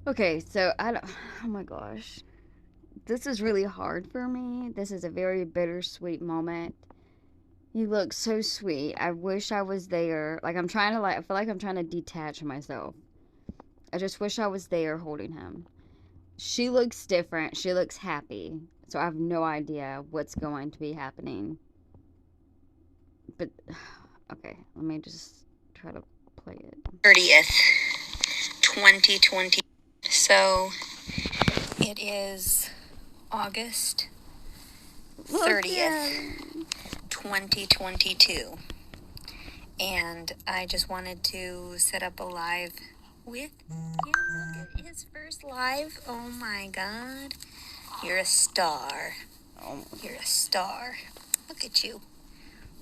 Okay, so I don't. Oh my gosh. This is really hard for me. This is a very bittersweet moment. He looks so sweet. I wish I was there. Like, I'm trying to, like, I feel like I'm trying to detach myself. I just wish I was there holding him. She looks different. She looks happy. So I have no idea what's going to be happening. But, okay, let me just try to play it. 30th, 2020. So it is August 30th, 2022. And I just wanted to set up a live with him. Look at his first live. Oh my God. You're a star. You're a star. Look at you.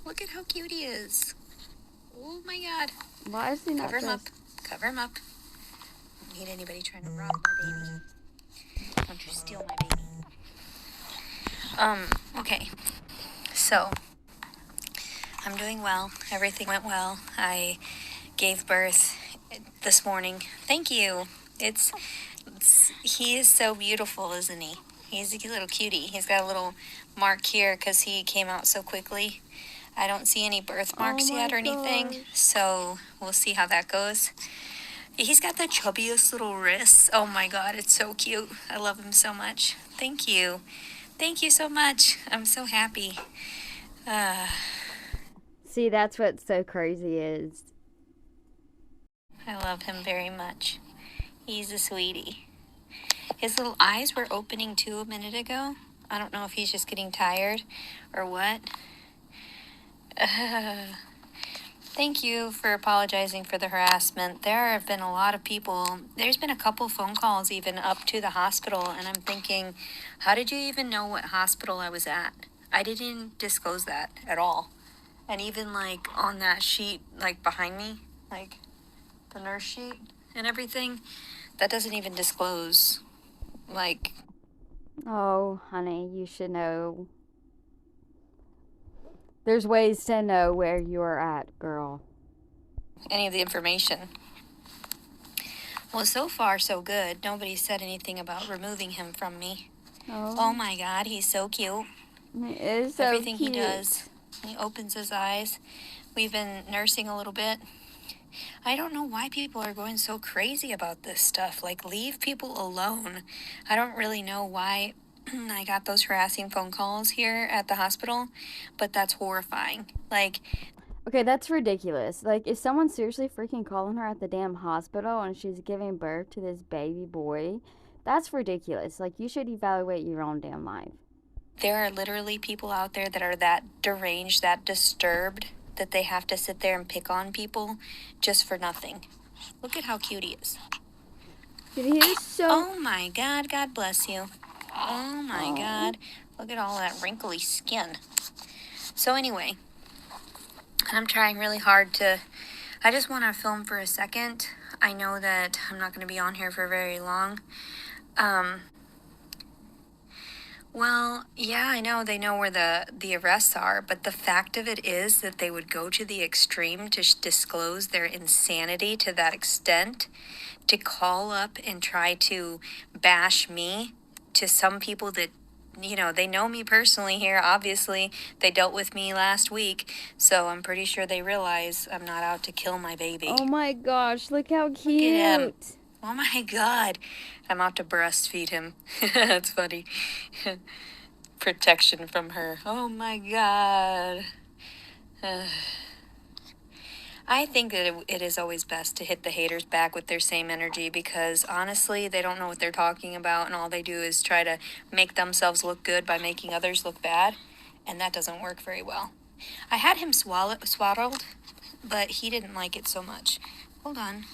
Look at how cute he is. Oh my God. Why is he not Cover him up. just... Cover him up. Don't need anybody trying to rob my baby. Don't you steal my baby. Okay. So, I'm doing well. Everything went well. I gave birth this morning. Thank you. He is so beautiful, isn't he? He's a little cutie. He's got a little mark here because he came out so quickly. I don't see any birthmarks yet or anything, so we'll see how that goes. He's got the chubbiest little wrists. Oh my God, it's so cute. I love him so much. Thank you. Thank you so much. I'm so happy. See, that's what's so crazy is. I love him very much. He's a sweetie. His little eyes were opening too a minute ago. I don't know if he's just getting tired or what. Thank you for apologizing for the harassment. There have been a lot of people. There's been a couple phone calls even up to the hospital, and I'm thinking, how did you even know what hospital I was at? I didn't disclose that at all. And even like on that sheet, like behind me, like the nurse sheet and everything, that doesn't even disclose, like, Oh, honey, you should know. There's ways to know where you're at, girl. any of the information. Well, so far, so good. Nobody said anything about removing him from me. Oh my God, he's so cute. He is so Everything cute. he does, he opens his eyes. We've been nursing a little bit. I don't know why people are going so crazy about this stuff. Like, leave people alone. I don't really know why I got those harassing phone calls here at the hospital, but that's horrifying. Like, Okay, that's ridiculous. Like, is someone seriously freaking calling her at the damn hospital and she's giving birth to this baby boy? That's ridiculous. Like, you should evaluate your own damn life. there are literally people out there that are that deranged, that disturbed, that they have to sit there and pick on people just for nothing. Look at how cute he is. Dude, he is so... Oh my God, God bless you. Oh my God. Look at all that wrinkly skin. So anyway, I'm trying really hard to, I just want to film for a second. I know that I'm not going to be on here for very long. Well, yeah, I know they know where the arrests are, but the fact of it is that they would go to the extreme to disclose their insanity to that extent, to call up and try to bash me to some people that, you know, they know me personally here. Obviously, they dealt with me last week, so I'm pretty sure they realize I'm not out to kill my baby. Oh my gosh, look how cute. Look at him. Oh my God. I'm out to breastfeed him. That's funny. Protection from her. Oh my God. I think that it is always best to hit the haters back with their same energy, because honestly, they don't know what they're talking about, and all they do is try to make themselves look good by making others look bad, and that doesn't work very well. I had him swaddled, but he didn't like it so much. Hold on.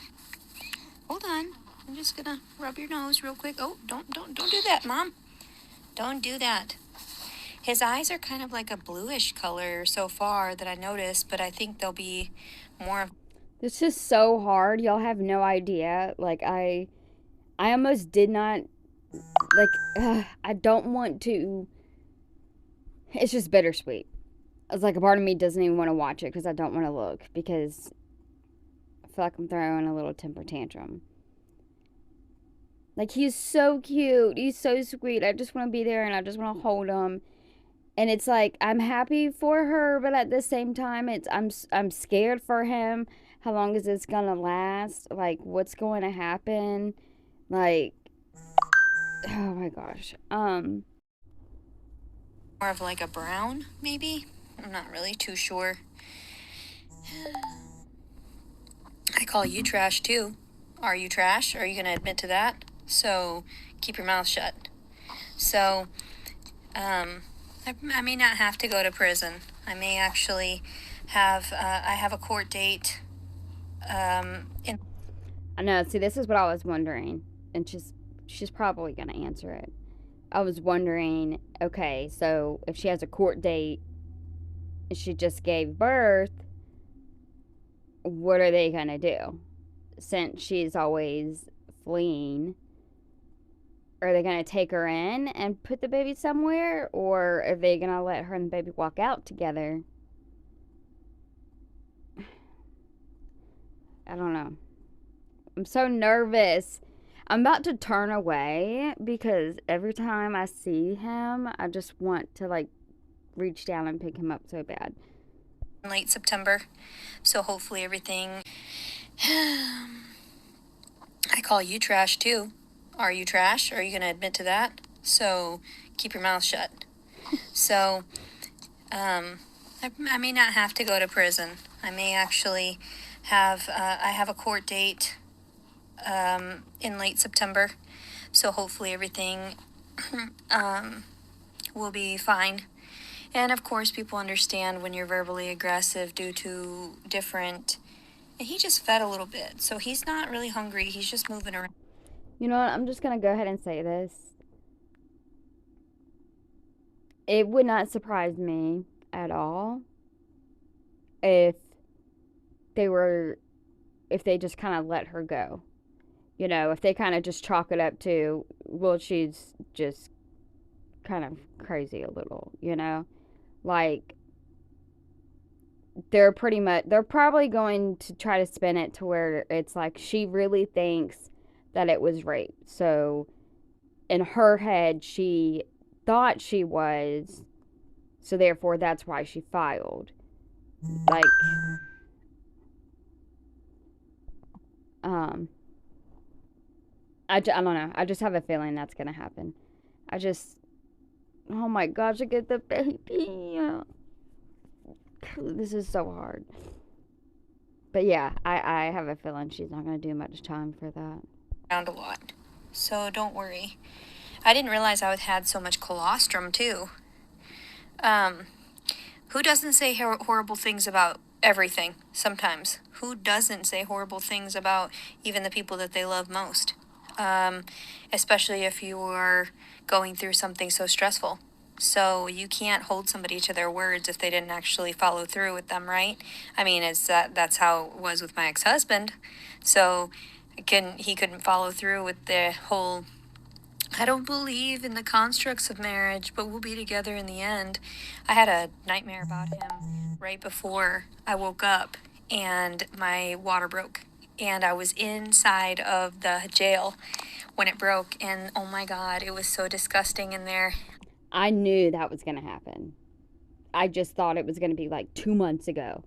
Hold on. I'm just gonna rub your nose real quick. Oh, don't do that, Mom. Don't do that. His eyes are kind of like a bluish color so far that I noticed, but I think they'll be more of... This is so hard. Y'all have no idea. Like, I almost did not, like, I don't want to. It's just bittersweet. It's like a part of me doesn't even want to watch it because I don't want to look, because I feel like I'm throwing a little temper tantrum. Like, he's so cute. He's so sweet. I just want to be there and I just want to hold him. And it's like I'm happy for her, but at the same time, I'm scared for him. How long is this gonna last? Like, what's going to happen? Like, oh my gosh. More of like a brown, maybe? I'm not really too sure. I call you trash too. Are you trash? Are you going to admit to that? So keep your mouth shut. So, I may not have to go to prison. I may actually I have a court date in. I know. See, this is what I was wondering, and she's probably gonna answer it. I was wondering, okay, so if she has a court date and she just gave birth, what are they gonna do? Since she's always fleeing, are they gonna take her in and put the baby somewhere, or are they gonna let her and the baby walk out together? I don't know. I'm so nervous. I'm about to turn away because every time I see him, I just want to like reach down and pick him up so bad. Late September. So hopefully everything. I call you trash too. Are you trash? Are you going to admit to that? So keep your mouth shut. So, I may not have to go to prison. I may actually I have a court date in late September. So hopefully everything will be fine. And of course, people understand when you're verbally aggressive due to different. And he just fed a little bit, so he's not really hungry. He's just moving around. You know what? I'm just going to go ahead and say this. It would not surprise me at all if they were, if they just kind of let her go. You know, if they kind of just chalk it up to, well, she's just kind of crazy a little, you know? Like, they're probably going to try to spin it to where it's like she really thinks that it was rape. So in her head, she thought she was, so therefore that's why she filed. Like, um, I don't know. I just have a feeling that's gonna happen. I just, oh my gosh, I get the baby. This is so hard. But yeah, I have a feeling she's not gonna do much time for that. Around a lot. So don't worry. I didn't realize I had so much colostrum too. Who doesn't say horrible things about everything sometimes? Who doesn't say horrible things about even the people that they love most? Especially if you are going through something so stressful. So you can't hold somebody to their words if they didn't actually follow through with them, right? I mean, that's how it was with my ex-husband. So he couldn't follow through with the whole I don't believe in the constructs of marriage, but we'll be together in the end. I had a nightmare about him right before I woke up and my water broke. And I was inside of the jail when it broke. And oh my God, it was so disgusting in there. I knew that was gonna happen. I just thought it was gonna be like 2 months ago.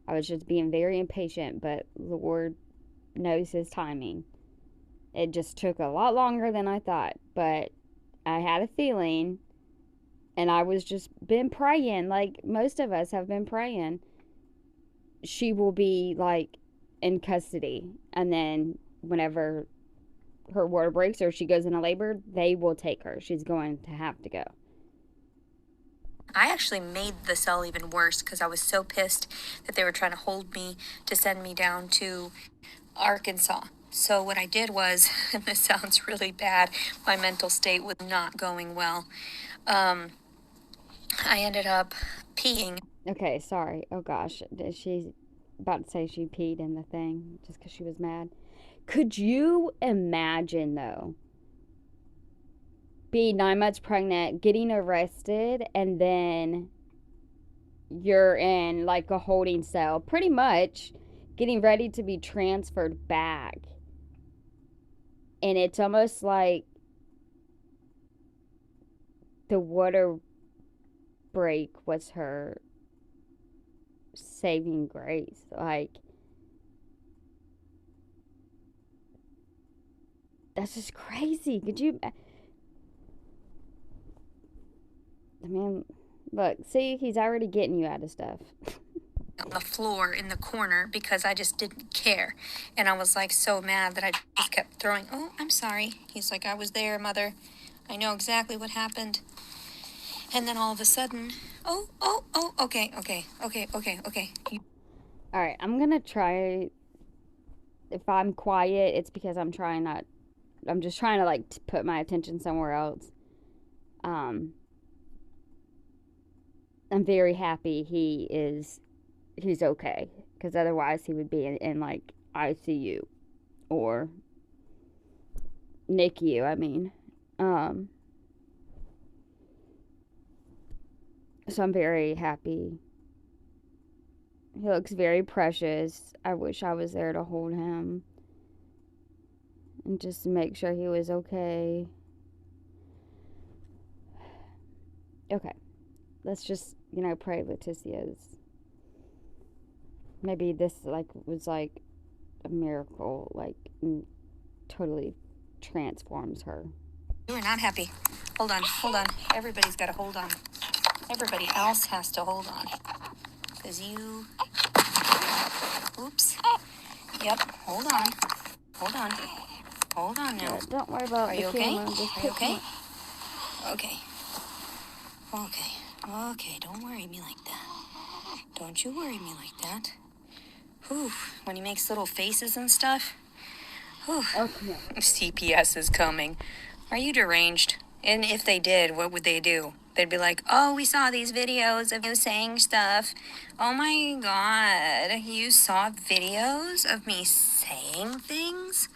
I was just being very impatient, but the Lord knows His timing. It just took a lot longer than I thought, but I had a feeling, and I was just been praying, like most of us have been praying. She will be like in custody, and then whenever her water breaks or she goes into labor, they will take her. She's going to have to go. I actually made the cell even worse because I was so pissed that they were trying to hold me to send me down to Arkansas. So what I did was, and this sounds really bad, my mental state was not going well. I ended up peeing. Okay, sorry. Oh gosh, she's about to say she peed in the thing just because she was mad. Could you imagine though? Be 9 months pregnant, getting arrested, and then you're in like a holding cell, pretty much getting ready to be transferred back. And it's almost like the water break was her saving grace. Like, that's just crazy. Could you? I mean, look, see, he's already getting you out of stuff. On the floor in the corner because I just didn't care. And I was like so mad that I just kept throwing, "Oh, I'm sorry." He's like, "I was there, mother. I know exactly what happened." And then all of a sudden, "Oh, oh, oh, okay, okay, okay, okay, okay." All right, I'm gonna try. If I'm quiet, it's because I'm trying not. I'm just trying to like put my attention somewhere else. Um, I'm very happy he's okay, because otherwise he would be in like ICU or NICU. I mean, um, so I'm very happy. He looks very precious. I wish I was there to hold him and just make sure he was okay. Okay, let's just pray Leticia's. Maybe this like was like a miracle, like totally transforms her. You are not happy. Hold on, hold on. Everybody's got to hold on. Everybody else has to hold on. Because you. Oops. Yep, hold on. Hold on. Hold on now. Yeah, don't worry about Are the you okay? camera. Just Are you okay? Okay. Okay. Okay, don't worry me like that. Don't you worry me like that. Whew. When he makes little faces and stuff. Whew. Okay. CPS is coming. Are you deranged? And if they did, what would they do? They'd be like, "Oh, we saw these videos of you saying stuff." Oh my god, you saw videos of me saying things?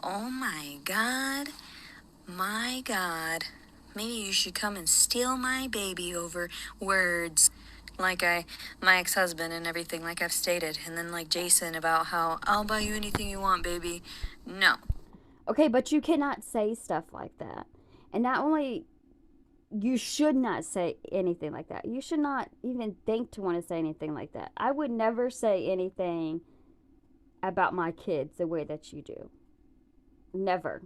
Oh my god. My god. Maybe you should come and steal my baby over words. Like my ex-husband and everything, like I've stated. And then like Jason about how, "I'll buy you anything you want, baby." No. Okay, but you cannot say stuff like that. And not only you should not say anything like that. You should not even think to want to say anything like that. I would never say anything about my kids the way that you do. Never.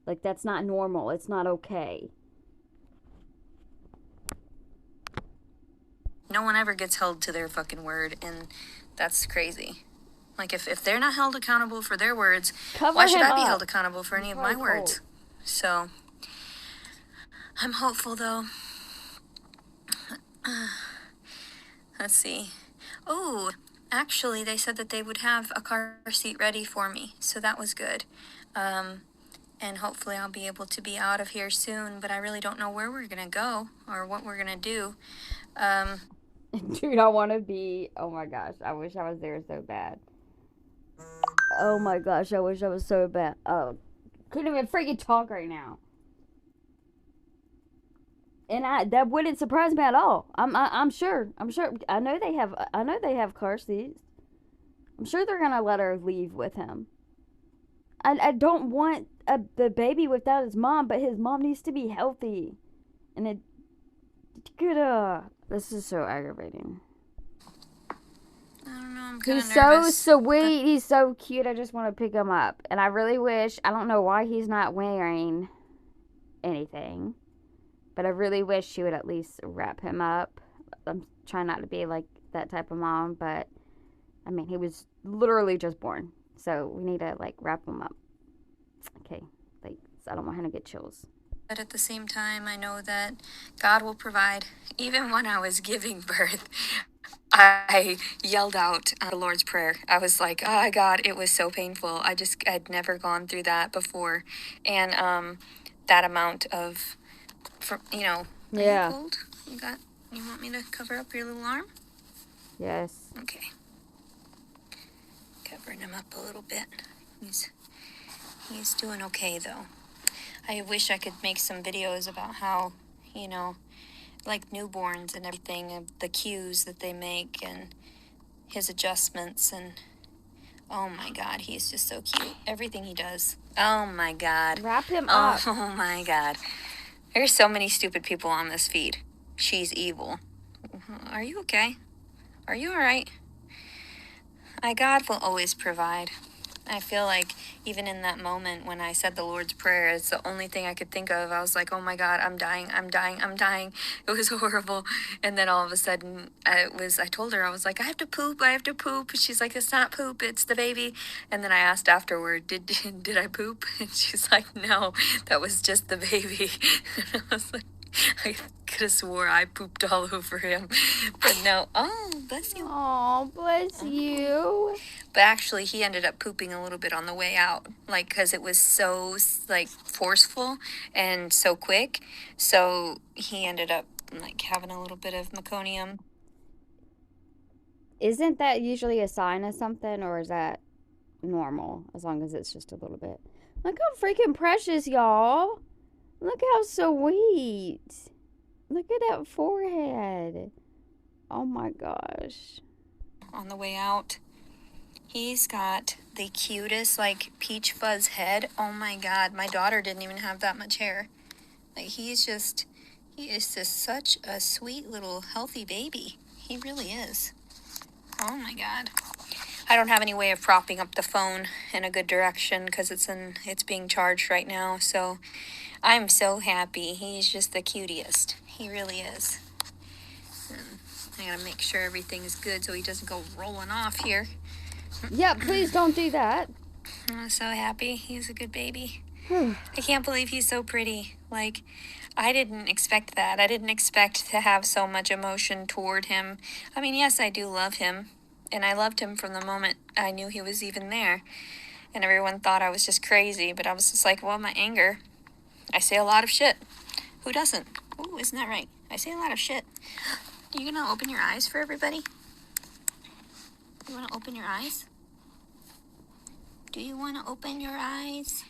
Like, that's not normal. It's not okay. No one ever gets held to their fucking word, and that's crazy. Like, if they're not held accountable for their words, Cover why should him I be up. held accountable for any of my words? So, I'm hopeful, though. Let's see. Oh, actually, they said that they would have a car seat ready for me, so that was good. And hopefully I'll be able to be out of here soon, but I really don't know where we're gonna go or what we're gonna do. Dude, I want to be. Oh my gosh, I wish I was there so bad. Oh my gosh, I wish I was so bad. Oh, couldn't even freaking talk right now. And that wouldn't surprise me at all. I'm sure. I know they have. I know they have car seats. I'm sure they're gonna let her leave with him. I don't want the baby without his mom, but his mom needs to be healthy. And it could. This is so aggravating. I don't know, I'm kind of He's nervous. so sweet. He's so cute. I just want to pick him up. And I really wish. I don't know why he's not wearing anything, but I really wish she would at least wrap him up. I'm trying not to be like that type of mom, but I mean, he was literally just born. So we need to like wrap him up. Okay. Like, I don't want him to get chills. But at the same time, I know that God will provide. Even when I was giving birth, I yelled out the Lord's Prayer. I was like, "Oh God," it was so painful. I'd never gone through that before. And that amount of, Yeah. Are you cold? You want me to cover up your little arm? Yes. Okay. Covering him up a little bit. He's doing okay though. I wish I could make some videos about how, like newborns and everything, and the cues that they make and his adjustments and Oh my God, he's just so cute. Everything he does. Oh my God. Wrap him up. Oh my God. There's so many stupid people on this feed. She's evil. Are you okay? Are you all right? God will always provide. I feel like even in that moment when I said the Lord's Prayer, it's the only thing I could think of. I was like, oh my God, I'm dying, I'm dying, I'm dying. It was horrible. And then all of a sudden, I told her, I was like, I have to poop, I have to poop. She's like, it's not poop, it's the baby. And then I asked afterward, did I poop? And she's like, no, that was just the baby. And I was like, I could have swore I pooped all over him. But no, oh, bless you. Oh, bless you. But actually, he ended up pooping a little bit on the way out, like, because it was so, like, forceful and so quick. So he ended up, like, having a little bit of meconium. Isn't that usually a sign of something, or is that normal as long as it's just a little bit? Look how freaking precious, y'all. Look how sweet. Look at that forehead. Oh my gosh. On the way out, he's got the cutest, like, peach fuzz head. Oh my God, my daughter didn't even have that much hair. Like, he is just such a sweet little healthy baby. He really is. Oh my God. I don't have any way of propping up the phone in a good direction because it's being charged right now. So I'm so happy. He's just the cutest. He really is. And I gotta make sure everything is good so he doesn't go rolling off here. Yeah, please don't do that. I'm so happy. He's a good baby. I can't believe he's so pretty. Like, I didn't expect that. I didn't expect to have so much emotion toward him. I mean, yes, I do love him. And I loved him from the moment I knew he was even there. And everyone thought I was just crazy. But I was just like, well, my anger. I say a lot of shit. Who doesn't? Ooh, isn't that right? I say a lot of shit. Are you going to open your eyes for everybody? You want to open your eyes? Do you want to open your eyes?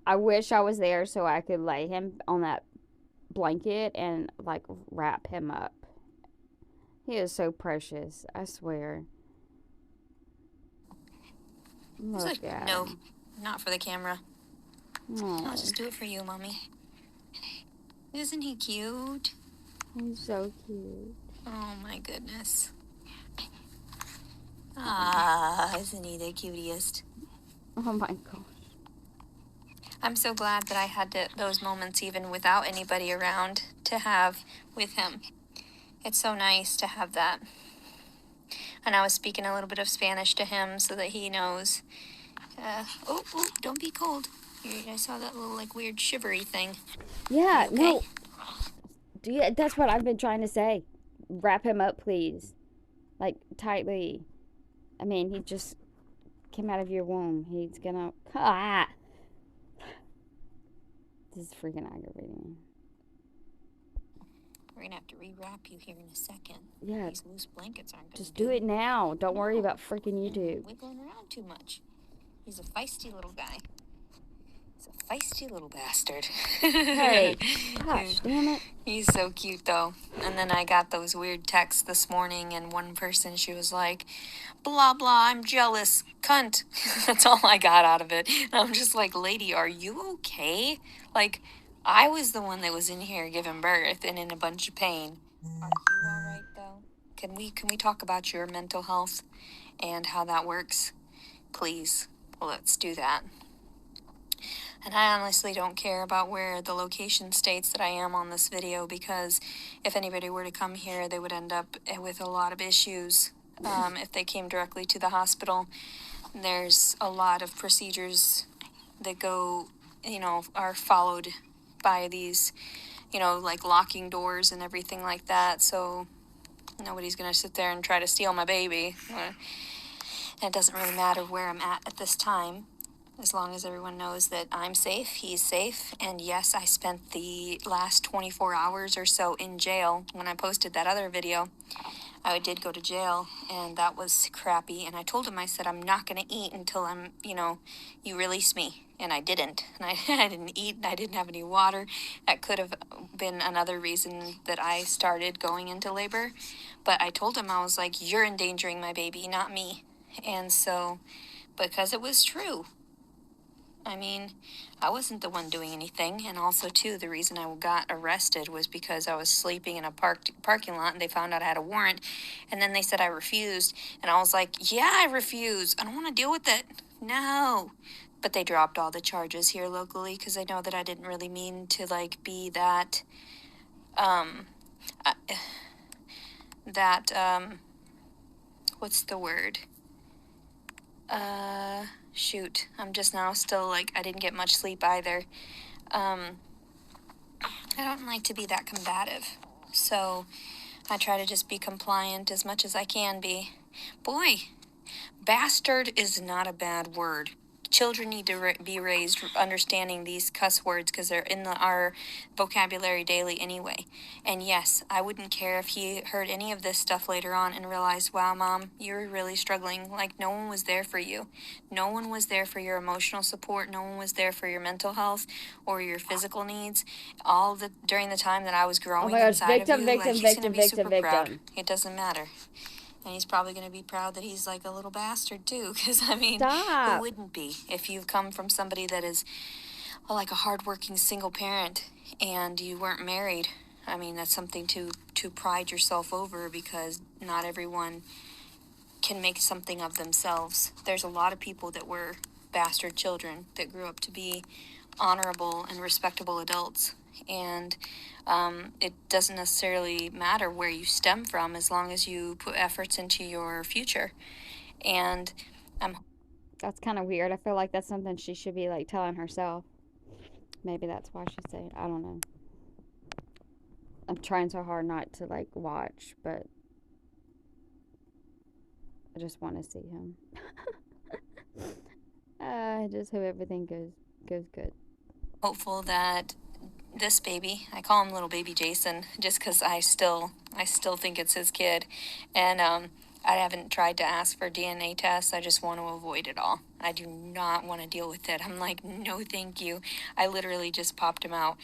I wish I was there so I could lay him on that blanket and, like, wrap him up. He is so precious, I swear. Look at No, him. not for the camera. Aw, I'll just do it for you, Mommy. Isn't he cute? he's so cute. Oh my goodness. Ah, isn't he the cutest? Oh my gosh. I'm so glad that I had those moments even without anybody around to have with him. It's so nice to have that. And I was speaking a little bit of Spanish to him so that he knows. Oh, don't be cold. I saw that little, like, weird shivery thing. Yeah, You okay? no. That's what I've been trying to say. Wrap him up, please. Like, tightly. I mean, he just came out of your womb. He's gonna... Ah! This is freaking aggravating me. We're going to have to rewrap you here in a second. Yeah. These loose blankets aren't going to Just do it now. Don't worry about freaking YouTube. Wiggling around too much. He's a feisty little guy. He's a feisty little bastard. Hey, gosh, damn it. He's so cute, though. And then I got those weird texts this morning, and one person, she was like, blah, blah, I'm jealous, cunt. That's all I got out of it. And I'm just like, lady, are you okay? Like, I was the one that was in here giving birth and in a bunch of pain. Are you all right, though? Can we talk about your mental health and how that works? Please, let's do that. And I honestly don't care about where the location states that I am on this video, because if anybody were to come here, they would end up with a lot of issues if they came directly to the hospital. There's a lot of procedures that are followed by these, like locking doors and everything like that. So nobody's going to sit there and try to steal my baby. And it doesn't really matter where I'm at this time, as long as everyone knows that I'm safe, he's safe. And yes, I spent the last 24 hours or so in jail. When I posted that other video, I did go to jail, and that was crappy. And I told him, I said, I'm not going to eat until you release me. And I didn't. And I didn't eat, and I didn't have any water. That could have been another reason that I started going into labor. But I told him, I was like, you're endangering my baby, not me. And so, because it was true, I mean, I wasn't the one doing anything. And also, too, the reason I got arrested was because I was sleeping in a parking lot and they found out I had a warrant. And then they said I refused. And I was like, yeah, I refuse. I don't want to deal with it. No. But they dropped all the charges here locally because they know that I didn't really mean to, like, be that, um, uh, that, what's the word? Shoot. I'm just now still, like, I didn't get much sleep either. I don't like to be that combative. So I try to just be compliant as much as I can be. Boy, bastard is not a bad word. Children need to be raised understanding these cuss words because they're in our vocabulary daily anyway. And yes, I wouldn't care if he heard any of this stuff later on and realized, wow, Mom, you're really struggling. Like, no one was there for you. No one was there for your emotional support. No one was there for your mental health or your physical needs. During the time that I was Oh growing my gosh, inside of you, victim, like, victim, he's victim, going to be super victim, proud. victim. It doesn't matter. And he's probably going to be proud that he's like a little bastard too. Because, I mean, who Stop. wouldn't be if you've come from somebody that is like a hardworking single parent and you weren't married? I mean, that's something to pride yourself over because not everyone can make something of themselves. There's a lot of people that were bastard children that grew up to be honorable and respectable adults. And it doesn't necessarily matter where you stem from as long as you put efforts into your future. And That's kind of weird. I feel like that's something she should be like telling herself. Maybe that's why she's saying. I don't know. I'm trying so hard not to like watch, but I just want to see him. I just hope everything goes good. hopeful that this baby, I call him little baby Jason just because I still think it's his kid. And I haven't tried to ask for DNA tests. I just want to avoid it all. I do not want to deal with it. I'm like, no, thank you. I literally just popped him out.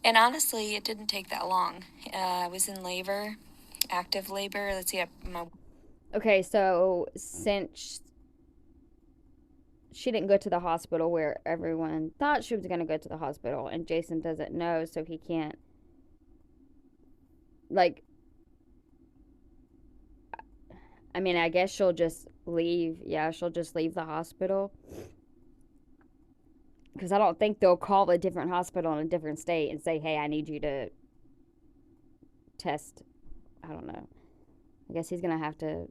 And honestly, it didn't take that long. I was in labor, active labor. Let's see, Okay, so since she didn't go to the hospital where everyone thought she was going to go to the hospital, and Jason doesn't know, so he can't, like, I mean, I guess she'll just leave. Yeah, she'll just leave the hospital. Because I don't think they'll call a different hospital in a different state and say, hey, I need you to test. I don't know. I guess he's going to have to.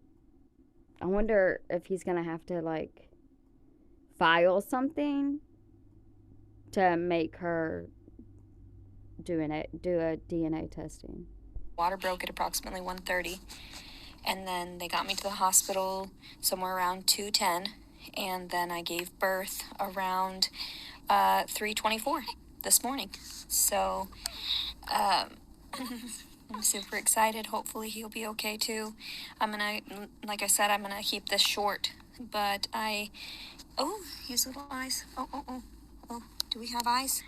I wonder if he's going to have to, like, file something to make her do a DNA testing. Water broke at approximately 1:30. And then they got me to the hospital somewhere around 2:10, and then I gave birth around 3:24 this morning. So I'm super excited. Hopefully he'll be okay too. Like I said, I'm gonna keep this short. But his little eyes. Oh, do we have eyes?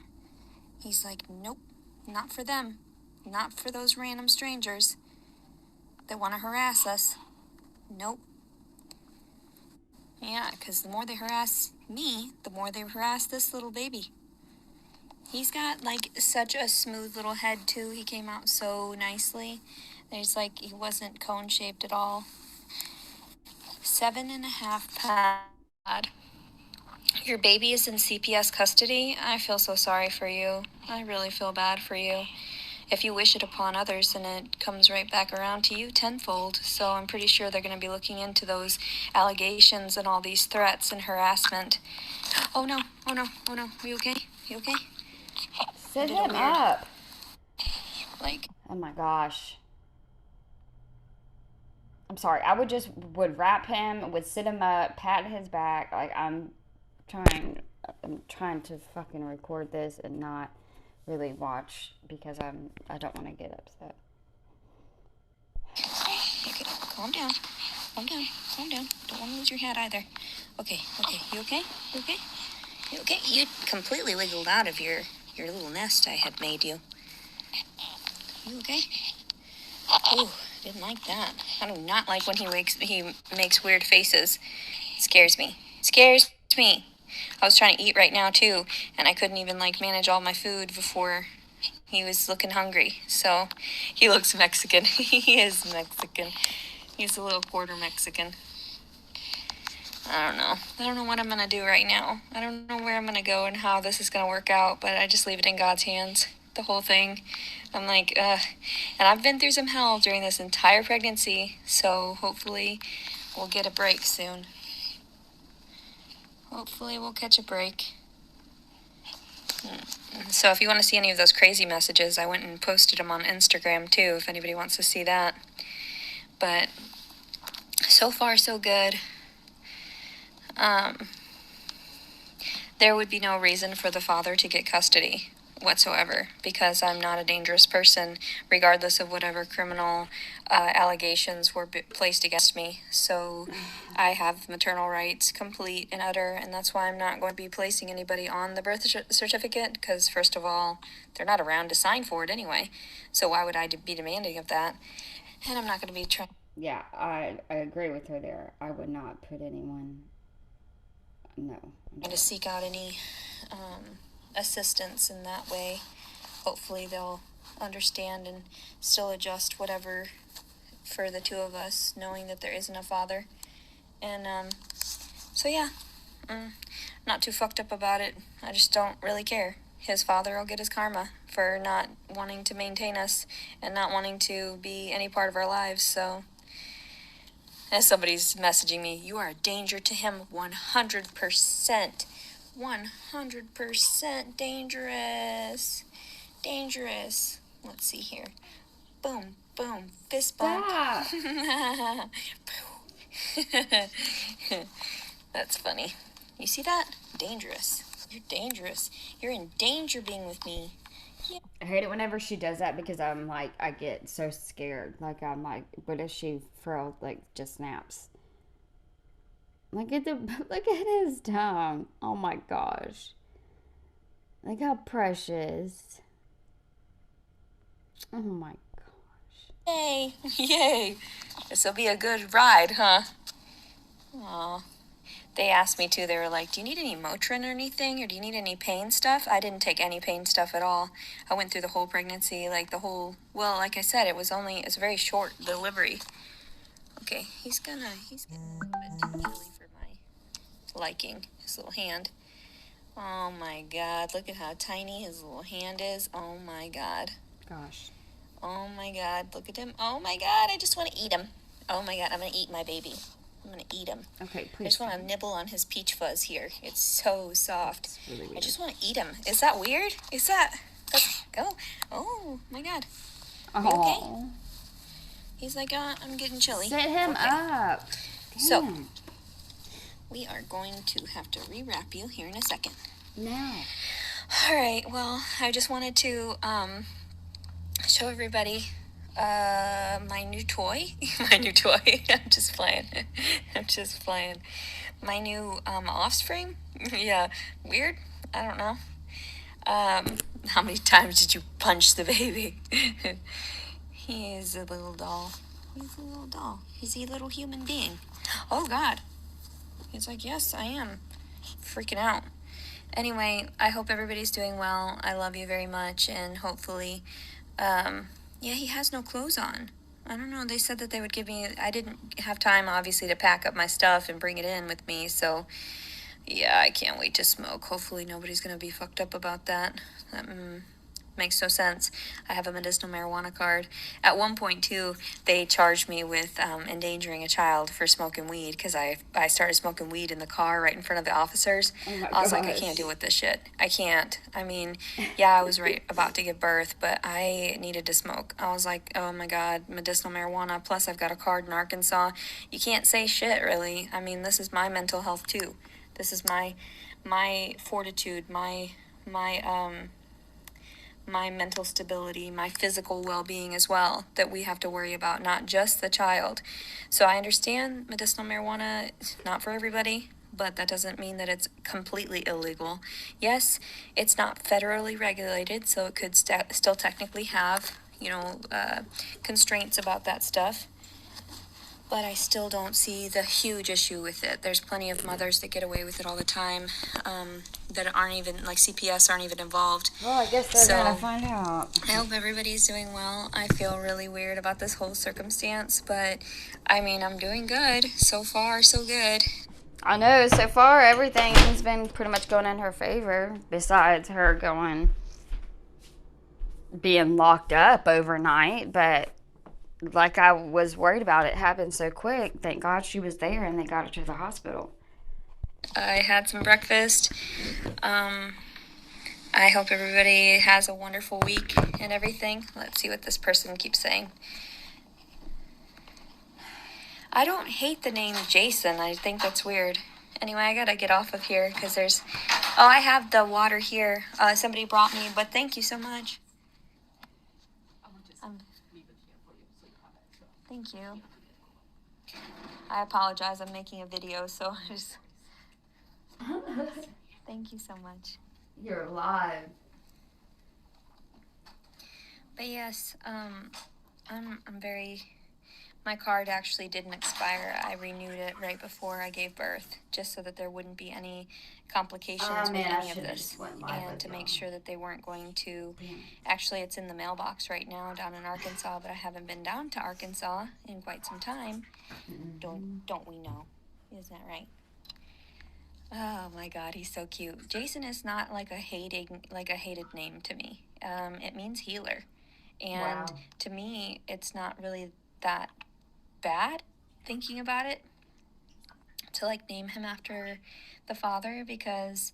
He's like, nope, not for them. Not for those random strangers that want to harass us. Nope. Yeah, because the more they harass me, the more they harass this little baby. He's got, like, such a smooth little head, too. He came out so nicely. There's, like, he wasn't cone-shaped at all. 7.5 pounds. Your baby is in CPS custody. I feel so sorry for you. I really feel bad for you. If you wish it upon others, then it comes right back around to you tenfold. So I'm pretty sure they're going to be looking into those allegations and all these threats and harassment. Oh no. Are you okay? You okay? Sit him up. Like, oh my gosh. I'm sorry. I would wrap him, would sit him up, pat his back. Like, I'm trying to fucking record this and not really watch because I don't want to get upset. Okay, calm down. Don't want to lose your head either. Okay. You okay? You okay? You completely wiggled out of your little nest I had made you. You okay? Oh, didn't like that. I do not like when he makes weird faces. Scares me. Scares me. I was trying to eat right now too, and I couldn't even like manage all my food before he was looking hungry. So he looks Mexican. He is Mexican. He's a little quarter Mexican. I don't know. I don't know what I'm going to do right now. I don't know where I'm going to go and how this is going to work out, but I just leave it in God's hands. The whole thing. I'm like, ugh. And I've been through some hell during this entire pregnancy, so hopefully we'll get a break soon. Hopefully we'll catch a break. So if you want to see any of those crazy messages, I went and posted them on Instagram too, if anybody wants to see that. But so far so good. There would be no reason for the father to get custody whatsoever, because I'm not a dangerous person, regardless of whatever criminal allegations were placed against me. So I have maternal rights complete and utter, and that's why I'm not going to be placing anybody on the birth certificate, because first of all, they're not around to sign for it anyway. So why would I be demanding of that? And I'm not going to be trying. Yeah, I agree with her there. I would not put anyone. No. To seek out any assistance in that way. Hopefully they'll understand and still adjust whatever for the two of us, knowing that there isn't a father. And so yeah, not too fucked up about it. I just don't really care. His father will get his karma for not wanting to maintain us and not wanting to be any part of our lives. So as somebody's messaging me, you are a danger to him 100%. 100% dangerous. Dangerous. Let's see here. Boom, boom, fist bump. That's funny. You see that? Dangerous. You're dangerous. You're in danger being with me. Yeah. I hate it whenever she does that, because I'm like, I get so scared. Like, I'm like, what if she just snaps? Look at his tongue. Oh my gosh. Look how precious. Oh my gosh. Yay. Yay. This'll be a good ride, huh? Aw. They asked me too, they were like, do you need any Motrin or anything? Or do you need any pain stuff? I didn't take any pain stuff at all. I went through the whole pregnancy, like like I said, it's a very short delivery. Okay, he's getting a little bit too chilly for my liking, his little hand. Oh my God, look at how tiny his little hand is. Oh my God. Gosh. Oh my God, look at him. Oh my God, I just want to eat him. Oh my God, I'm going to eat my baby. I'm going to eat him. Okay, please. I just want to nibble on his peach fuzz here. It's so soft. It's really weird. I just want to eat him. Is that weird? Is that... Let's go. Oh my God. Are you okay? He's like, I'm getting chilly. Set him up. Damn. So, we are going to have to rewrap you here in a second. Now. All right, well, I just wanted to show everybody my new toy. My new toy. I'm just playing. My new offspring. Yeah, weird. I don't know. How many times did you punch the baby? He is a little doll. He's a little doll. He's a little human being. Oh, God. He's like, yes, I am. Freaking out. Anyway, I hope everybody's doing well. I love you very much, and hopefully, yeah, he has no clothes on. I don't know. They said that they would give me... I didn't have time, obviously, to pack up my stuff and bring it in with me, so... Yeah, I can't wait to smoke. Hopefully nobody's going to be fucked up about that. That makes no sense. I have a medicinal marijuana card. At one point, too, they charged me with endangering a child for smoking weed, because I started smoking weed in the car right in front of the officers. Oh I was like, I can't deal with this shit. I can't. I mean, yeah, I was about to give birth, but I needed to smoke. I was like, oh my God, medicinal marijuana, plus I've got a card in Arkansas. You can't say shit, really. I mean, this is my mental health, too. This is my fortitude, my mental stability, my physical well-being as well, that we have to worry about, not just the child. So I understand medicinal marijuana is not for everybody, but that doesn't mean that it's completely illegal. Yes, it's not federally regulated, so it could still technically have, constraints about that stuff. but I still don't see the huge issue with it. There's plenty of mothers that get away with it all the time, that aren't even, like CPS aren't even involved. Well, I guess they're So, gonna find out. I hope everybody's doing well. I feel really weird about this whole circumstance, but I mean, I'm doing good. So far, so good. I know, so far everything's been pretty much going in her favor, besides her being locked up overnight, but like I was worried about it happened so quick. Thank God she was there and they got her to the hospital. I had some breakfast. I hope everybody has a wonderful week and everything. Let's see what this person keeps saying. I don't hate the name Jason. I think that's weird. Anyway, I gotta get off of here because there's... Oh, I have the water here. Somebody brought me, but thank you so much. Thank you. I apologize. I'm making a video, so I just... Thank you so much. You're live. But yes, I'm very... My card actually didn't expire. I renewed it right before I gave birth, just so that there wouldn't be any complications with any of this, and to make sure that they weren't going to... Actually, it's in the mailbox right now down in Arkansas, but I haven't been down to Arkansas in quite some time. Don't we know? Isn't that right? Oh my God, he's so cute. Jason is not like a hated name to me. It means healer, and to me, it's not really that bad, thinking about it, to like name him after the father, because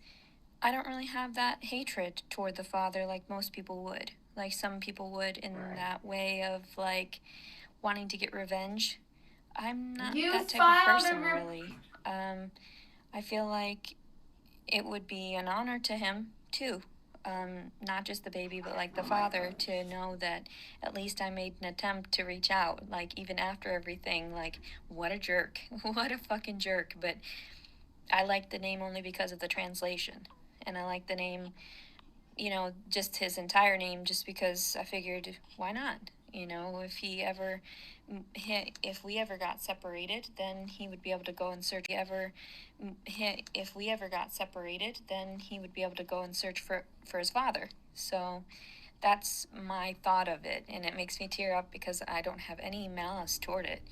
I don't really have that hatred toward the father like most people would, like some people would, in that way of like wanting to get revenge. I'm not that type of person, really. I feel like it would be an honor to him too, not just the baby, but like the father, to know that at least I made an attempt to reach out, like even after everything. Like, what a jerk. What a fucking jerk. But I like the name only because of the translation, and I like the name, you know, just his entire name, just because I figured, why not? You know, if we ever got separated, then he would be able to go and search. If we ever got separated, then he would be able to go and search for his father. So that's my thought of it, and it makes me tear up because I don't have any malice toward it.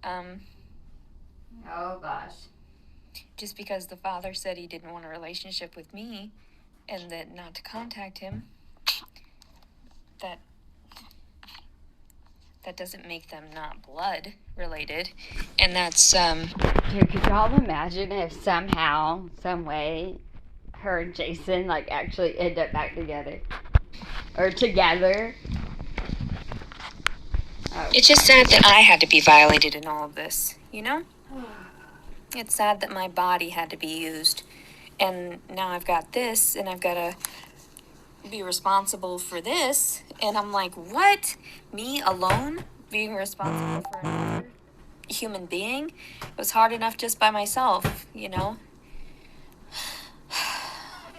Oh gosh. Just because the father said he didn't want a relationship with me, and that not to contact him, that doesn't make them not blood related. And that's Dude, could y'all imagine if somehow, some way, her and Jason like actually end up back together? Or together? Oh. It's just sad that I had to be violated in all of this, you know? It's sad that my body had to be used. And now I've got this, and I've got to be responsible for this. And I'm like, what? Me alone being responsible for another human being? It was hard enough just by myself, you know?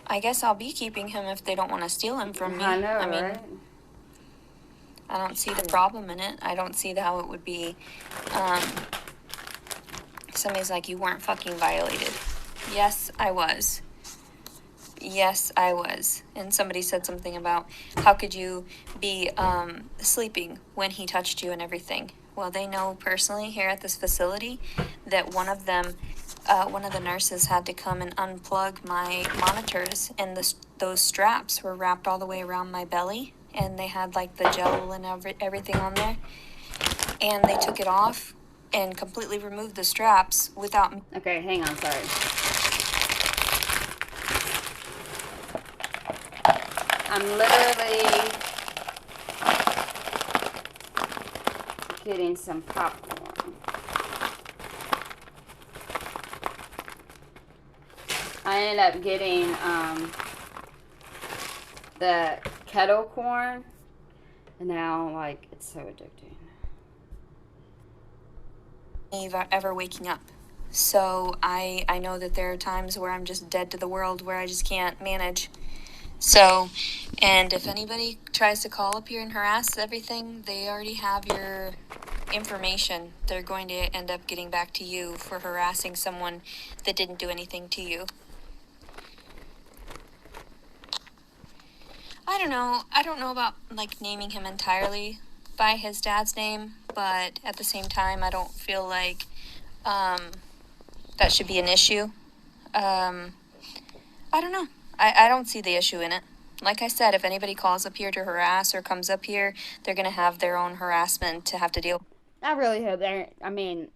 I guess I'll be keeping him if they don't want to steal him from me. I know, I mean, right? I don't see the problem in it. I don't see how it would be. Somebody's like, you weren't fucking violated. Yes, I was. Yes, I was. And somebody said something about, how could you be sleeping when he touched you and everything? Well, they know personally here at this facility that one of the nurses had to come and unplug my monitors, and those straps were wrapped all the way around my belly, and they had like the gel and everything on there, and they took it off and completely removed the straps without me. Okay, hang on, sorry. I'm literally getting some popcorn. I ended up getting the kettle corn, and now like it's so addicting. Ever waking up. So I know that there are times where I'm just dead to the world, where I just can't manage. So, and if anybody tries to call up here and harass everything, they already have your information, they're going to end up getting back to you for harassing someone that didn't do anything to you. I don't know. I don't know about like naming him entirely by his dad's name, but at the same time, I don't feel like that should be an issue. I don't know. I don't see the issue in it. Like I said, if anybody calls up here to harass or comes up here, they're going to have their own harassment to have to deal with. I really hope there. I mean,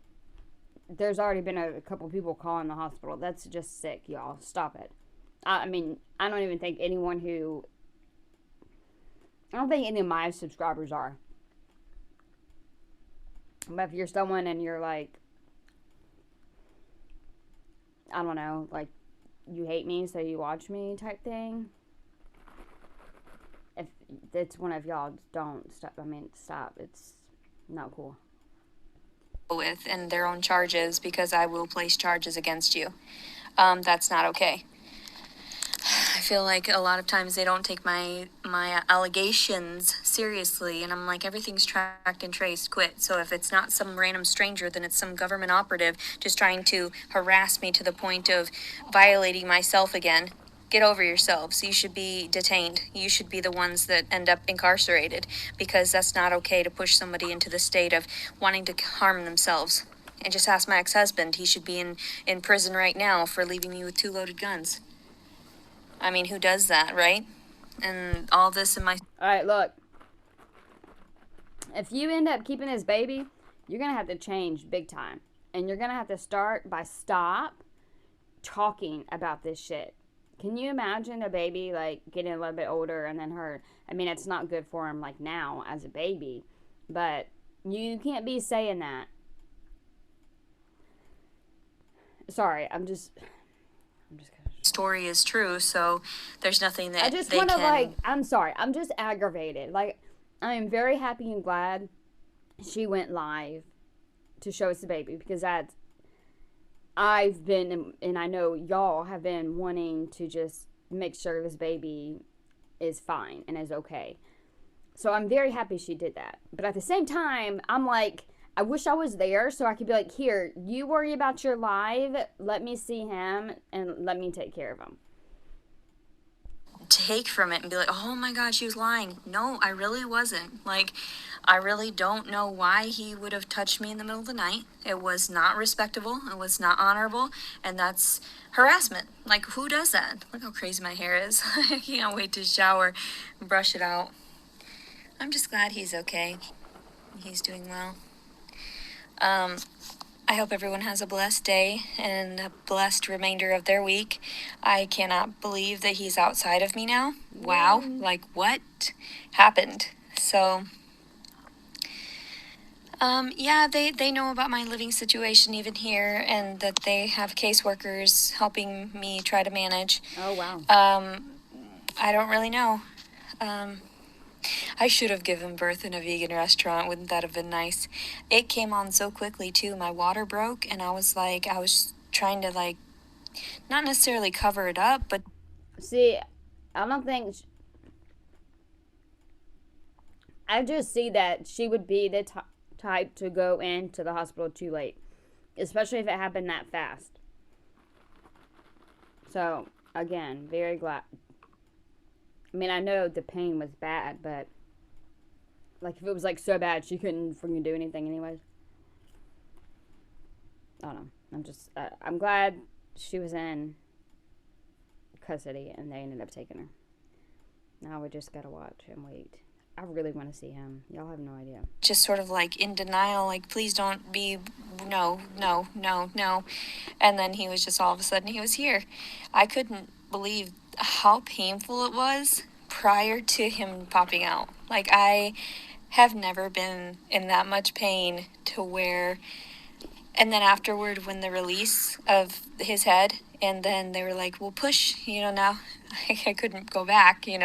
there's already been a couple people calling the hospital. That's just sick, y'all. Stop it. I mean, I don't even think anyone who. I don't think any of my subscribers are. But if you're someone and you're like, I don't know, like, you hate me so you watch me type thing, if it's one of y'all, don't stop. I mean, stop. It's not cool. With and their own charges, because I will place charges against you. That's not okay. I feel like a lot of times they don't take my allegations seriously, and I'm like, everything's tracked and traced, quit. So if it's not some random stranger, then it's some government operative just trying to harass me to the point of violating myself again. Get over yourselves. You should be detained. You should be the ones that end up incarcerated, because that's not okay to push somebody into the state of wanting to harm themselves. And just ask my ex-husband. He should be in prison right now for leaving me with 2 loaded guns. I mean, who does that, right? And all this in my... Alright, look. If you end up keeping this baby, you're going to have to change big time. And you're going to have to stop talking about this shit. Can you imagine a baby, like, getting a little bit older and then her... I mean, it's not good for him, like, now as a baby. But you can't be saying that. Sorry, I'm just gonna... Story is true, so there's nothing that I just want to, like... I'm sorry. I'm just aggravated. Like, I'm very happy and glad she went live to show us the baby. Because that's... I've been, and I know y'all have been wanting to just make sure this baby is fine and is okay. So I'm very happy she did that. But at the same time, I'm like, I wish I was there so I could be like, here, you worry about your live, let me see him, and let me take care of him. Take from it and be like, oh my God, she was lying. No, I really wasn't. Like, I really don't know why he would have touched me in the middle of the night. It was not respectable. It was not honorable. And that's harassment. Like, who does that? Look how crazy my hair is. I can't wait to shower and brush it out. I'm just glad he's okay. He's doing well. I hope everyone has a blessed day and a blessed remainder of their week. I cannot believe that he's outside of me now. Wow. Like, what happened? So, yeah, they know about my living situation even here, and that they have caseworkers helping me try to manage. Oh, wow. I don't really know. I should have given birth in a vegan restaurant. Wouldn't that have been nice? It came on so quickly, too. My water broke, and I was trying to, like, not necessarily cover it up, but... See, I don't think... I just see that she would be the type to go into the hospital too late. Especially if it happened that fast. So, again, very glad... I mean, I know the pain was bad, but... Like, if it was, like, so bad, she couldn't freaking do anything anyways. I don't know. I'm just... I'm glad she was in custody, and they ended up taking her. Now we just gotta watch and wait. I really want to see him. Y'all have no idea. Just sort of, like, in denial, like, please don't be... No. And then he was just, all of a sudden, he was here. I couldn't believe how painful it was prior to him popping out. Like, I have never been in that much pain to where... And then afterward, when the release of his head, and then they were like, well, push, now I couldn't go back, They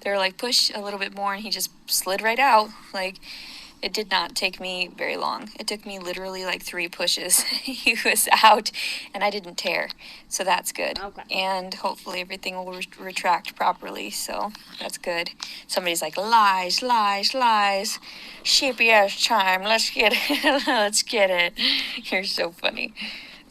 were like, push a little bit more, and he just slid right out. Like, It did not take me very long. It took me literally like 3 pushes. He was out and I didn't tear. So that's good. Okay. And hopefully everything will retract properly. So that's good. Somebody's like, lies, lies, lies. CPS time. Let's get it. Let's get it. You're so funny.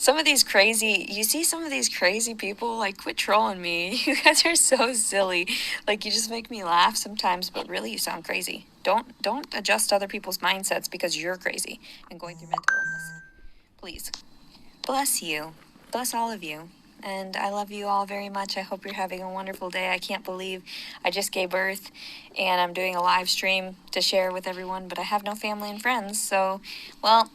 You see some of these crazy people, like, quit trolling me. You guys are so silly. Like, you just make me laugh sometimes, but really you sound crazy. Don't adjust other people's mindsets because you're crazy and going through mental illness. Please. Bless you. Bless all of you. And I love you all very much. I hope you're having a wonderful day. I can't believe I just gave birth and I'm doing a live stream to share with everyone, but I have no family and friends. So, well,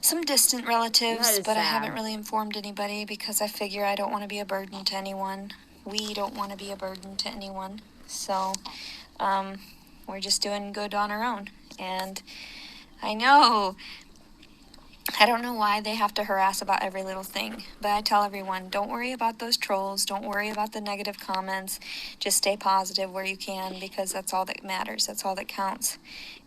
some distant relatives, but I haven't really informed anybody because I figure I don't want to be a burden to anyone. We don't want to be a burden to anyone. So, we're just doing good on our own. And I don't know why they have to harass about every little thing, but I tell everyone, don't worry about those trolls, don't worry about the negative comments, just stay positive where you can because that's all that matters, that's all that counts.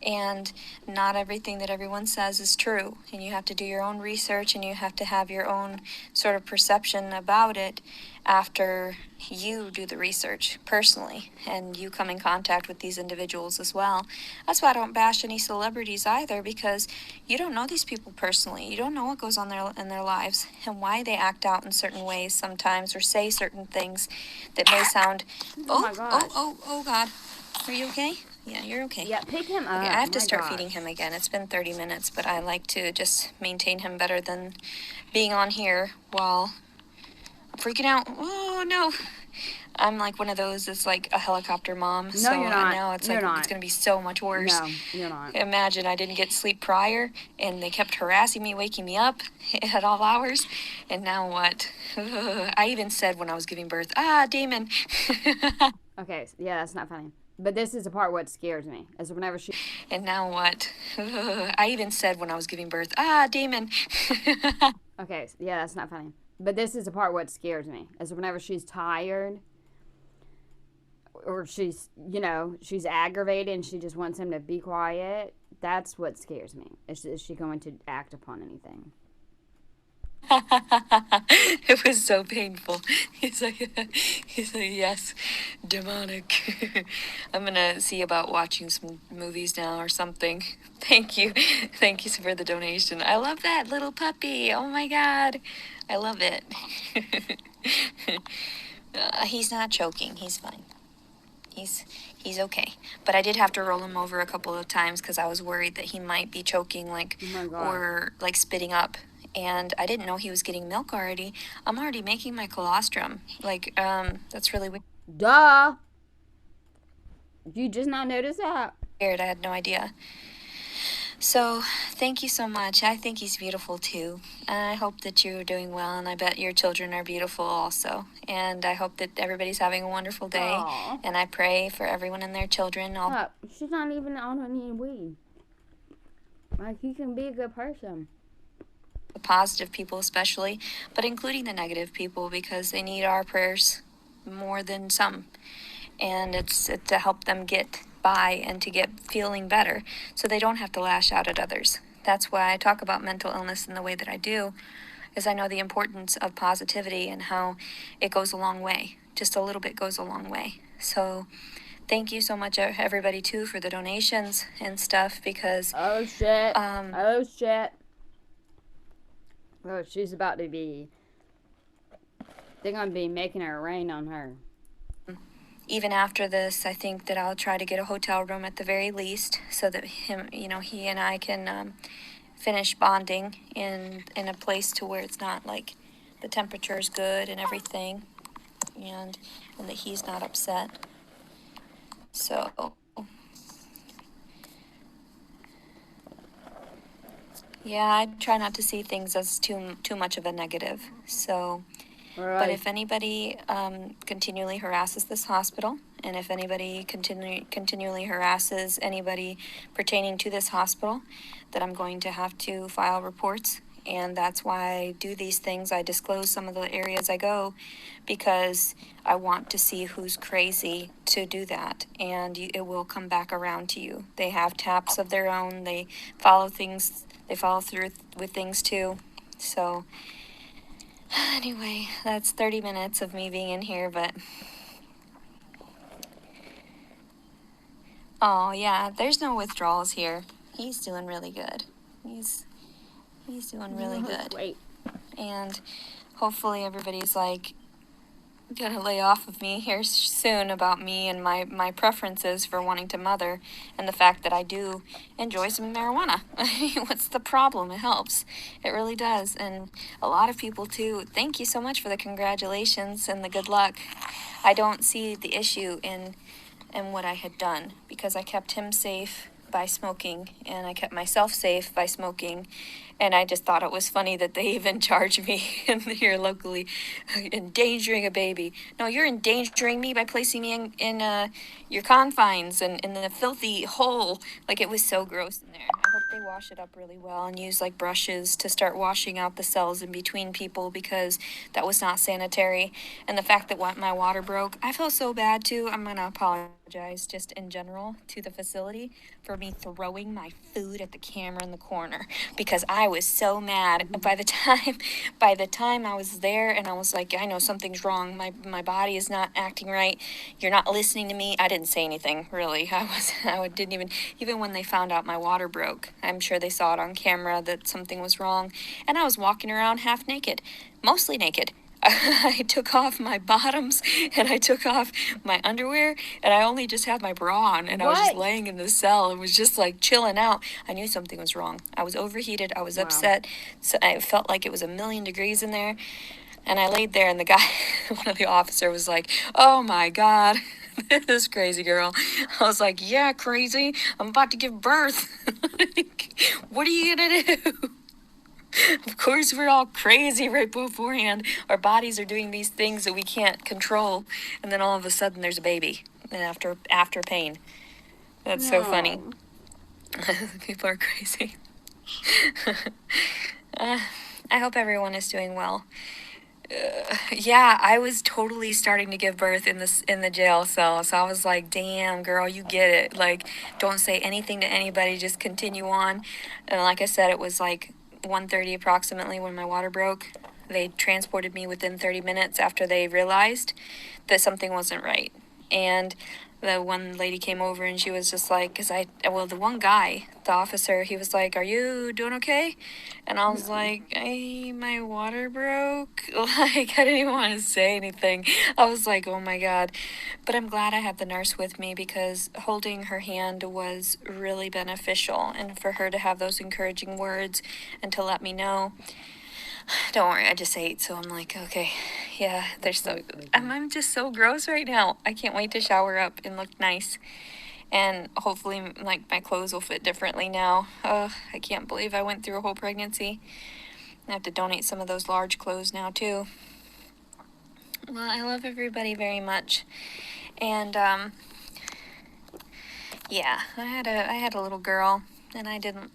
And not everything that everyone says is true, and you have to do your own research and you have to have your own sort of perception about it after you do the research personally and you come in contact with these individuals as well. That's why I don't bash any celebrities either, because you don't know these people personally. You don't know what goes on in their lives and why they act out in certain ways sometimes or say certain things that may sound oh God. Are you okay? Yeah, you're okay. Yeah, pick him up. Okay, I have to start feeding him again. It's been 30 minutes, but I like to just maintain him better than being on here while I'm freaking out. Oh, no. I'm like one of those that's like a helicopter mom. No, you're not. Now it's you're like not. it's going to be so much worse. No, you're not. Imagine I didn't get sleep prior and they kept harassing me, waking me up at all hours. And now what? I even said when I was giving birth, Damon. Okay, yeah, that's not funny. But this is the part what scares me, is whenever she... And now what? I even said when I was giving birth, Damon. Okay, yeah, that's not funny. But this is the part what scares me, is whenever she's tired, or she's, she's aggravated and she just wants him to be quiet. That's what scares me. Is she going to act upon anything? It was so painful. He's like, yes, demonic. I'm gonna see about watching some movies now or something. Thank you for the donation. I love that little puppy. Oh my God, I love it. He's not choking. He's fine. He's okay. But I did have to roll him over a couple of times because I was worried that he might be choking, or like spitting up. And I didn't know he was getting milk already. I'm already making my colostrum. That's really Duh! Did you just not notice that? weird. I had no idea. So, thank you so much. I think he's beautiful too. I hope that you're doing well, and I bet your children are beautiful also. And I hope that everybody's having a wonderful day. Aww. And I pray for everyone and their children. She's not even on her knee weed. Like, he can be a good person. The positive people especially, but including the negative people, because they need our prayers more than some. And it's to help them get by and to get feeling better so they don't have to lash out at others. That's why I talk about mental illness in the way that I do, is I know the importance of positivity and how it goes a long way. Just a little bit goes a long way. So thank you so much, everybody, too, for the donations and stuff, because... Oh, shit. Oh, shit. Oh, she's about to be... They're going to be making it rain on her. Even after this, I think that I'll try to get a hotel room at the very least so that he and I can finish bonding in a place to where it's not like the temperature is good and everything, and that he's not upset. So... yeah, I try not to see things as too much of a negative. So, Right. But if anybody continually harasses this hospital, and if anybody continually harasses anybody pertaining to this hospital, that I'm going to have to file reports And that's why I do these things. I disclose some of the areas I go because I want to see who's crazy to do that. And it will come back around to you. They have taps of their own. They follow things. They follow through with things too. So anyway, that's 30 minutes of me being in here, but oh yeah, there's no withdrawals here. He's doing really good. He's doing really good. Wait. And hopefully everybody's like gonna lay off of me here soon about me and my preferences for wanting to mother, and the fact that I do enjoy some marijuana. What's the problem? It helps. It really does. And a lot of people too. Thank you so much for the congratulations and the good luck. I don't see the issue in what I had done, because I kept him safe by smoking and I kept myself safe by smoking. And I just thought it was funny that they even charge me here locally, endangering a baby. No, you're endangering me by placing me in your confines and in the filthy hole. Like, it was so gross in there. I hope they wash it up really well and use like brushes to start washing out the cells in between people, because that was not sanitary. And the fact that my water broke, I felt so bad too. I'm gonna apologize just in general to the facility for me throwing my food at the camera in the corner, because I was so mad. By the time I was there and I was like, I know something's wrong. My body is not acting right. You're not listening to me. I didn't say anything, really. I didn't even when they found out my water broke, I'm sure they saw it on camera that something was wrong. And I was walking around half naked, mostly naked. I took off my bottoms and I took off my underwear, and I only just had my bra on, and I was just laying in the cell and was just like chilling out. I knew something was wrong. I was overheated. I was upset. So I felt like it was 1,000,000 degrees in there. And I laid there, and the guy, one of the officer was like, "Oh my God, this crazy girl." I was like, "Yeah, crazy. I'm about to give birth." What are you gonna do? Of course, we're all crazy right beforehand. Our bodies are doing these things that we can't control, and then all of a sudden there's a baby, and after pain. That's so funny. People are crazy. I hope everyone is doing well. Yeah, I was totally starting to give birth in the jail cell, so I was like, "Damn, girl, you get it. Like, don't say anything to anybody. Just continue on." And like I said, it was like 1:30 approximately when my water broke. They transported me within 30 minutes after they realized that something wasn't right. And the one lady came over and she was just like, the one guy, the officer, he was like, "Are you doing okay?" And I was like, "Hey, my water broke." Like, I didn't even want to say anything. I was like, oh my God. But I'm glad I had the nurse with me, because holding her hand was really beneficial. And for her to have those encouraging words and to let me know, don't worry, I just ate, so I'm like, okay, yeah, I'm just so gross right now. I can't wait to shower up and look nice. And hopefully, like, my clothes will fit differently now. I can't believe I went through a whole pregnancy. I have to donate some of those large clothes now, too. Well, I love everybody very much. And, yeah, I had a little girl, and I didn't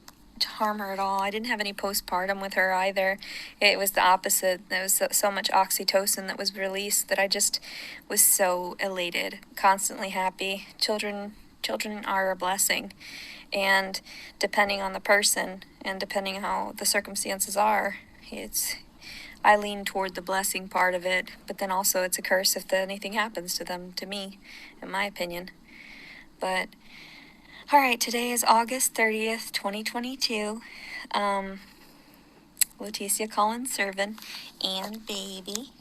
harm her at all. I didn't have any postpartum with her either. It was the opposite. There was so much oxytocin that was released that I just was so elated, constantly happy. Children are a blessing, and depending on the person and depending how the circumstances are, I lean toward the blessing part of it, but then also it's a curse if anything happens to them, to me, in my opinion. But all right, today is August 30th, 2022. Leticia Collins Servin and baby.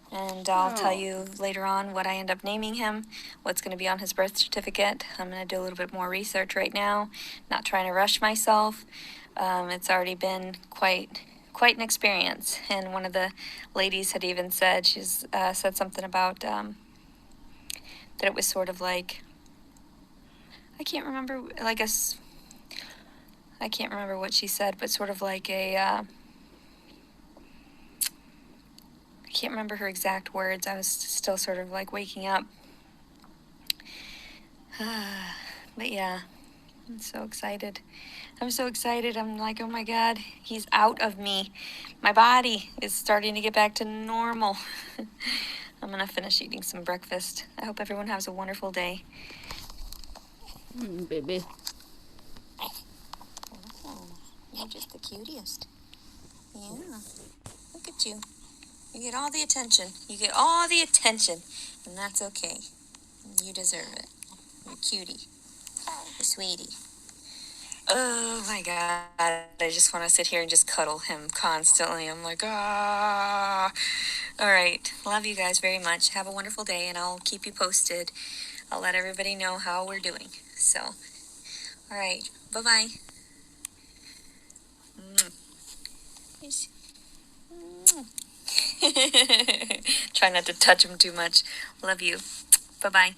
And I'll tell you later on what I end up naming him, what's going to be on his birth certificate. I'm going to do a little bit more research right now, not trying to rush myself. It's already been quite an experience. And one of the ladies had even said, she's said something about that it was sort of like, I can't remember what she said, but sort of like I can't remember her exact words. I was still sort of like waking up. But yeah, I'm so excited. I'm so excited. I'm like, oh my God, he's out of me. My body is starting to get back to normal. I'm gonna finish eating some breakfast. I hope everyone has a wonderful day. Baby. Oh, you're just the cutest. Yeah, look at you. You get all the attention. You get all the attention, and that's okay. You deserve it. You're a cutie. You're a sweetie. Oh my God. I just want to sit here and just cuddle him constantly. I'm like, ah. All right. Love you guys very much. Have a wonderful day, and I'll keep you posted. I'll let everybody know how we're doing. So, all right. Bye bye. Try not to touch him too much. Love you. Bye bye.